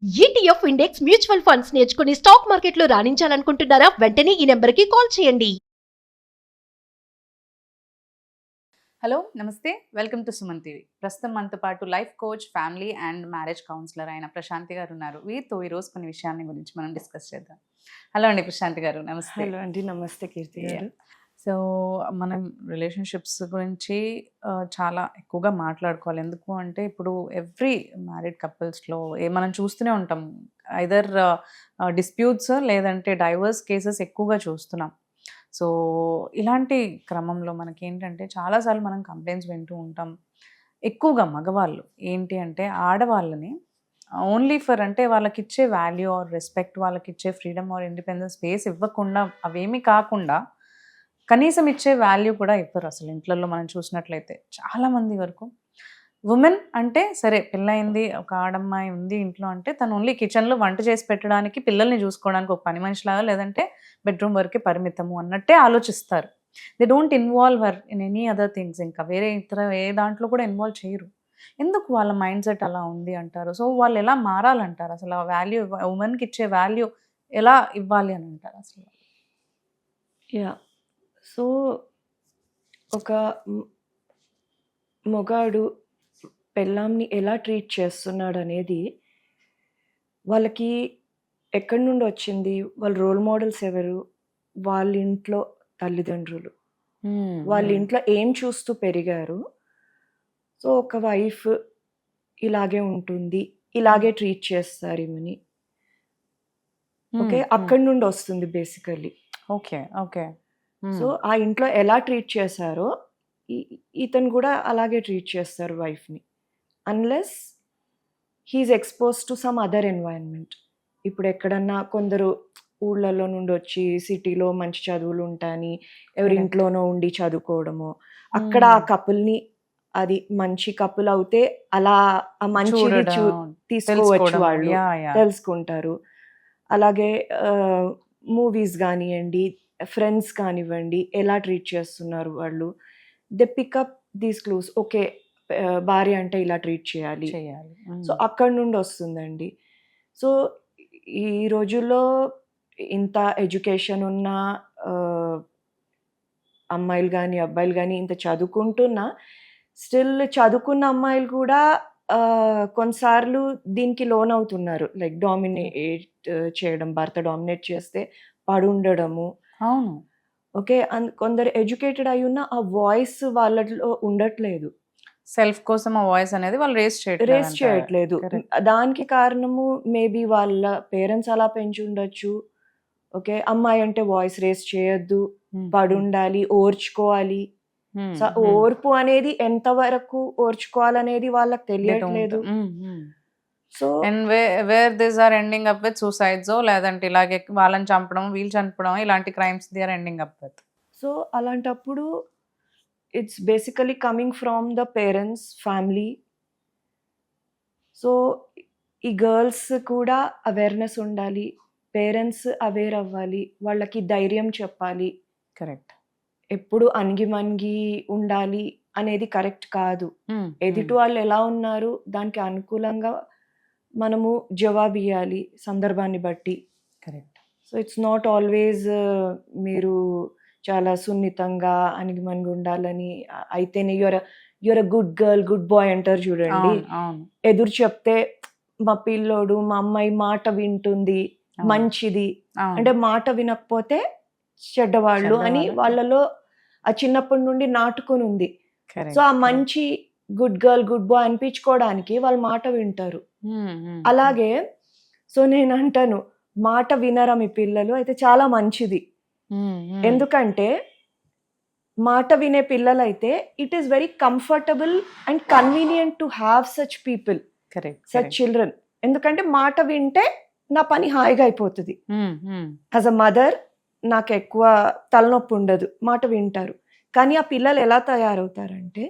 ETF index mutual funds నేర్చుకుని stock మార్కెట్లో రాణించాలనుకుంటున్నారా? వెంటనే ఈ నెంబర్కి కాల్ చేయండి. హలో నమస్తే, వెల్కమ్ టు సుమన్ టీవీ. ప్రస్తుతం మనతో పాటు life coach, family and marriage counsellor అయిన ప్రశాంతి గారు ఉన్నారు. వీరితో ఈరోజు కొన్ని విషయాన్ని గురించి మనం డిస్కస్ చేద్దాం. హలో అండి ప్రశాంతి గారు, నమస్తే. హలో అండి, నమస్తే కీర్తి గారు. సో మనం రిలేషన్షిప్స్ గురించి చాలా ఎక్కువగా మాట్లాడుకోవాలి. ఎందుకు అంటే ఇప్పుడు ఎవ్రీ మ్యారీడ్ కపుల్స్లో మనం చూస్తూనే ఉంటాం, ఐదర్ డిస్ప్యూట్స్ లేదంటే డైవర్స్ కేసెస్ ఎక్కువగా చూస్తున్నాం. సో ఇలాంటి క్రమంలో మనకి ఏంటంటే చాలాసార్లు మనం కంప్లైంట్స్ వింటూ ఉంటాం. ఎక్కువగా మగవాళ్ళు ఏంటి అంటే ఆడవాళ్ళని ఓన్లీ ఫర్ అంటే వాళ్ళకి ఇచ్చే వాల్యూ ఆర్ రెస్పెక్ట్, వాళ్ళకి ఇచ్చే ఫ్రీడమ్ ఆర్ ఇండిపెండెన్స్ స్పేస్ ఇవ్వకుండా, అవేమీ కాకుండా కనీసం ఇచ్చే వాల్యూ కూడా ఇవ్వరు అసలు. ఇంట్లలో మనం చూసినట్లయితే చాలామంది వరకు ఉమెన్ అంటే సరే పెళ్ళయింది, ఒక ఆడమ్మాయి ఉంది ఇంట్లో అంటే తను ఓన్లీ కిచెన్లో వంట చేసి పెట్టడానికి, పిల్లల్ని చూసుకోవడానికి ఒక పని మనిషిలాగా, లేదంటే బెడ్రూమ్ వరకే పరిమితము అన్నట్టే ఆలోచిస్తారు. They don't involve her in any other things. ఇంకా వేరే ఇతర ఏ దాంట్లో కూడా ఇన్వాల్వ్ చేయరు. ఎందుకు వాళ్ళ మైండ్ సెట్ అలా ఉంది అంటారు? సో వాళ్ళు ఎలా మారాలంటారు? అసలు ఆ వాల్యూ, ఉమెన్కి ఇచ్చే వాల్యూ ఎలా ఇవ్వాలి అని అంటారు అసలు? సో ఒక మొగాడు పెళ్ళాంని ఎలా ట్రీట్ చేస్తున్నాడు అనేది వాళ్ళకి ఎక్కడి నుండి వచ్చింది, వాళ్ళ రోల్ మోడల్స్ ఎవరు, వాళ్ళ ఇంట్లో తల్లిదండ్రులు, వాళ్ళ ఇంట్లో ఏం చూస్తూ పెరిగారు. సో ఒక వైఫ్ ఇలాగే ఉంటుంది, ఇలాగే ట్రీట్ చేస్తారు ఈమెని. ఓకే, అక్కడి నుండి వస్తుంది బేసికల్లీ. Okay okay. సో ఆ ఇంట్లో ఎలా ట్రీట్ చేశారో ఇతను కూడా అలాగే ట్రీట్ చేస్తారు వైఫ్ని, unless he is expose to some other environment. ఇప్పుడు ఎక్కడన్నా కొందరు ఊళ్ళల్లో నుండి వచ్చి సిటీలో మంచి చదువులు ఉంటాయని ఎవరి ఇంట్లోనో ఉండి చదువుకోవడము, అక్కడ ఆ కపుల్ని, అది మంచి కపుల్ అవుతే అలా ఆ మంచి తీసుకోవచ్చు, వాళ్ళు తెలుసుకుంటారు. అలాగే మూవీస్ కానివ్వండి, ఫ్రెండ్స్ కానివ్వండి, ఎలా ట్రీట్ చేస్తున్నారు వాళ్ళు, they pickup these clues. Okay, భార్య అంటే ఇలా ట్రీట్ చేయాలి. సో అక్కడి నుండి వస్తుందండి. సో ఈ రోజుల్లో ఇంత ఎడ్యుకేషన్ ఉన్న అమ్మాయిలు కానీ అబ్బాయిలు కానీ ఇంత చదువుకుంటున్నా, స్టిల్ చదువుకున్న అమ్మాయిలు కూడా కొన్నిసార్లు దీనికి లోన్ అవుతున్నారు. లైక్ డామినేట్ చేయడం, భర్త డామినేట్ చేస్తే పడుండడము. అవును. ఓకే, కొందరు ఎడ్యుకేటెడ్ అయి ఉన్న ఆ వాయిస్ వాళ్ళలో ఉండట్లేదు. సెల్ఫ్ కోసం ఆ వాయిస్ అనేది వాళ్ళు రేస్ చేయట్లేదు. దానికి కారణము మేబీ వాళ్ళ పేరెంట్స్ అలా పెంచి ఉండొచ్చు. ఓకే, అమ్మాయి అంటే వాయిస్ రేస్ చేయొద్దు, పడుండాలి, ఓర్చుకోవాలి. సో ఓర్పు అనేది ఎంత వరకు ఓర్చుకోవాలనేది వాళ్ళకి తెలియట్లేదు. So where this are ending up with suicides, లేదంటే ఇలాగే వాళ్ళని చంపడం, వీళ్ళు చంపడం, ఇలాంటి crimes they are ending up with. So అలాంటప్పుడు it's basically coming from the parents, family. So ఈ గర్ల్స్ కూడా అవేర్నెస్ ఉండాలి, పేరెంట్స్ అవేర్ అవ్వాలి, వాళ్ళకి ధైర్యం చెప్పాలి. కరెక్ట్. ఎప్పుడు అణిగిమణిగి ఉండాలి అనేది కరెక్ట్ కాదు. ఎదుటి వాళ్ళు ఎలా ఉన్నారు దానికి అనుకూలంగా మనము జవాబు ఇవ్వాలి సందర్భాన్ని బట్టి. Correct. So it's not always మీరు చాలా సున్నితంగా అణిగిమణిగి ఉండాలని అయితేనే your a good girl, good boy అంటారు చూడండి. ఎదురు చెప్తే మా పిల్లోడు, మా అమ్మాయి మాట వింటుంది, మంచిది అంటే, మాట వినకపోతే చెడ్డవాళ్ళు అని వాళ్ళలో ఆ చిన్నప్పటి నుండి నాటుకొని ఉంది. సో ఆ మంచి గుడ్ గర్ల్, గుడ్ బాయ్ అనిపించుకోవడానికి వాళ్ళ మాట వింటారు. అలాగే సో నేను అంటాను, మాట వినరా మీ పిల్లలు అయితే చాలా మంచిది. ఎందుకంటే మాట వినే పిల్లలైతే it is very comfortable and convenient to have such people, such children. ఎందుకంటే మాట వింటే నా పని హాయిగా అయిపోతుంది. యాజ్ అ మదర్ నాకు ఎక్కువ తలనొప్పి ఉండదు, మాట వింటారు. కానీ ఆ పిల్లలు ఎలా తయారవుతారంటే,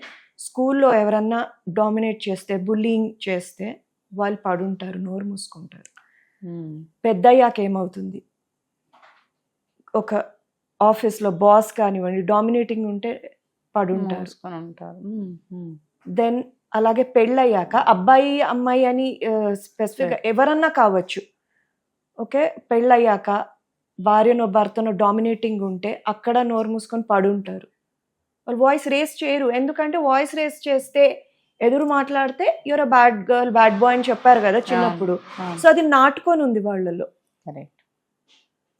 స్కూల్లో ఎవరన్నా డామినేట్ చేస్తే, బుల్లింగ్ చేస్తే వాళ్ళు పడుంటారు, నోరు మూసుకుంటారు. పెద్దయ్యాక ఏమవుతుంది, ఒక ఆఫీస్లో బాస్ కానివ్వండి డామినేటింగ్ ఉంటే పడుంటారు. దెన్ అలాగే పెళ్ళయ్యాక అబ్బాయి అమ్మాయి అని స్పెసిఫిక్గా ఎవరన్నా కావచ్చు. ఓకే, పెళ్ళయ్యాక భార్యనో భర్తనో డామినేటింగ్ ఉంటే అక్కడ నోరు మూసుకొని పడుంటారు. వాళ్ళు వాయిస్ రేస్ చేయరు. ఎందుకంటే వాయిస్ రేస్ చేస్తే ఎదురు మాట్లాడితే your a bad girl bad boy అని చెప్పారు కదా చిన్నప్పుడు. సో అది నాటుకొని ఉంది వాళ్ళలో. Correct.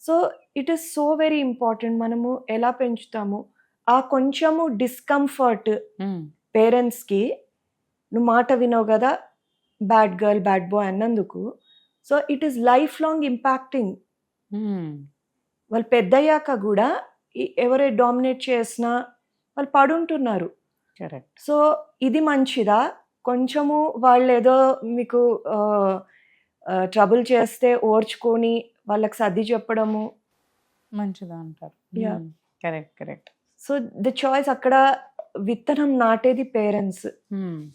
So it is so very important. మనము ఎలా పెంచుతాము ఆ కొంచెము డిస్కంఫర్ట్ పేరెంట్స్కి, నువ్వు మాట వినవు కదా బ్యాడ్ గర్ల్ బ్యాడ్ బాయ్ అన్నందుకు. So it is life long impacting. వాళ్ళు పెద్దయ్యాక కూడా ఎవరే డామినేట్ చేసినా వాళ్ళు పడుంటున్నారు. కరెక్ట్. సో ఇది మంచిదా? కొంచెము వాళ్ళు ఏదో మీకు ట్రబుల్ చేస్తే ఓర్చుకొని వాళ్ళకి సర్ది చెప్పడము మంచిదా అంటారు. Yeah. Correct correct. So the choice అక్కడ విత్తనం నాటేది పేరెంట్స్.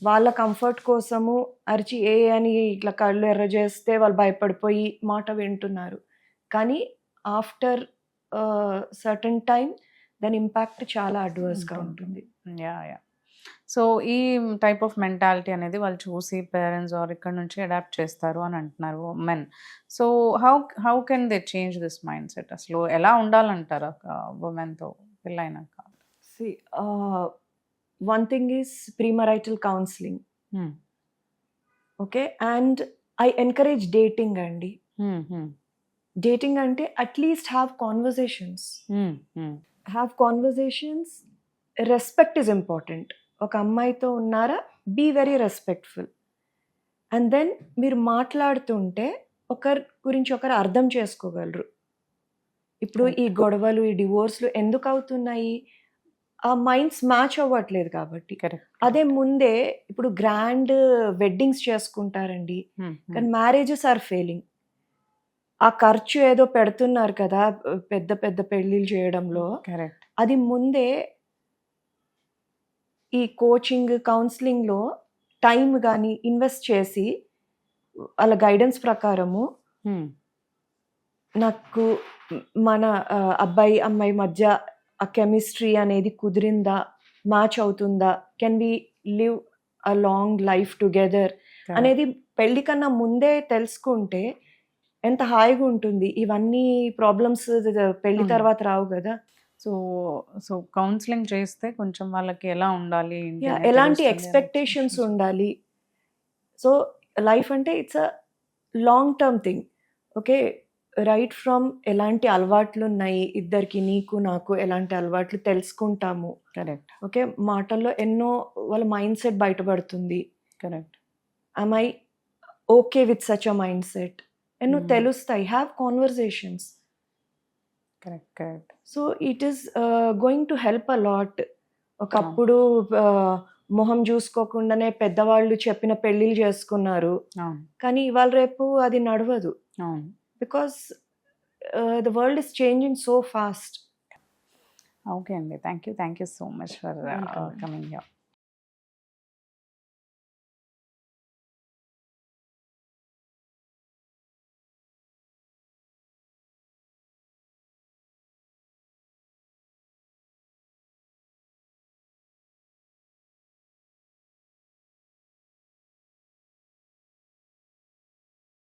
వాళ్ళ కంఫర్ట్ కోసము అరిచి ఏ అని ఇట్లా కళ్ళు ఎర్ర చేస్తే వాళ్ళు భయపడిపోయి మాట వింటున్నారు. కానీ ఆఫ్టర్ సర్టన్ టైం దాని ఇంపాక్ట్ చాలా అడ్వర్స్గా ఉంటుంది. Yeah yeah. సో ఈ టైప్ ఆఫ్ మెంటాలిటీ అనేది వాళ్ళు చూసి పేరెంట్స్ ఆర్ ఇక్కడ నుంచి అడాప్ట్ చేస్తారు అని అంటున్నారు men. So how can they change this mind set? అసలు ఎలా ఉండాలంటారు ఉమెన్తో పెళ్ళైనాక? See, one thing is premarital counseling. Okay, and I encourage dating అండి. డేటింగ్ అంటే at least have conversations. Have conversations. Respect is important. ఒక అమ్మాయితో ఉన్నారా, be very respectful. And then మీరు మాట్లాడుతుంటే ఒకరి గురించి ఒకరు అర్థం చేసుకోగలరు. ఇప్పుడు ఈ గొడవలు ఈ డివోర్స్లు ఎందుకు అవుతున్నాయి? ఆ మైండ్స్ మ్యాచ్ అవ్వట్లేదు కాబట్టి. అదే ముందే ఇప్పుడు గ్రాండ్ వెడ్డింగ్స్ చేసుకుంటారండి, కానీ మ్యారేజెస్ ఆర్ ఫెయిలింగ్. ఆ ఖర్చు ఏదో పెడుతున్నారు కదా పెద్ద పెద్ద పెళ్ళిళ్ళు చేయడంలో, అది ముందే ఈ కోచింగ్ కౌన్సిలింగ్లో టైం కానీ ఇన్వెస్ట్ చేసి వాళ్ళ గైడెన్స్ ప్రకారము నాకు మన అబ్బాయి అమ్మాయి మధ్య ఆ కెమిస్ట్రీ అనేది కుదిరిందా, మ్యాచ్ అవుతుందా, can we live a long life together అనేది పెళ్లి కన్నా ముందే తెలుసుకుంటే ఎంత హాయిగా ఉంటుంది. ఇవన్నీ ప్రాబ్లమ్స్ పెళ్లి తర్వాత రావు కదా. సో కౌన్సిలింగ్ చేస్తే కొంచెం వాళ్ళకి ఎలా ఉండాలి, ఎలాంటి ఎక్స్పెక్టేషన్స్ ఉండాలి. సో లైఫ్ అంటే it's a long term thing. Okay, right from ఎలాంటి అలవాట్లు ఉన్నాయి ఇద్దరికి, నీకు నాకు ఎలాంటి అలవాట్లు తెలుసుకుంటాము. కరెక్ట్. ఓకే, మాటల్లో ఎన్నో వాళ్ళ మైండ్ సెట్ బయటపడుతుంది. Correct. am I okay with such a mindset? ఎన్నో తెలుస్తాయి. Have conversations. Correct correct. So it is going to help a lot. ఒకప్పుడు మొహం చూసుకోకుండానే పెద్దవాళ్ళు చెప్పిన పెళ్ళిళ్ళు చేసుకున్నారు, కానీ ఇవాళ రేపు అది నడవదు. Because the world is changing so fast. Okay అండి, thank you so much for coming here.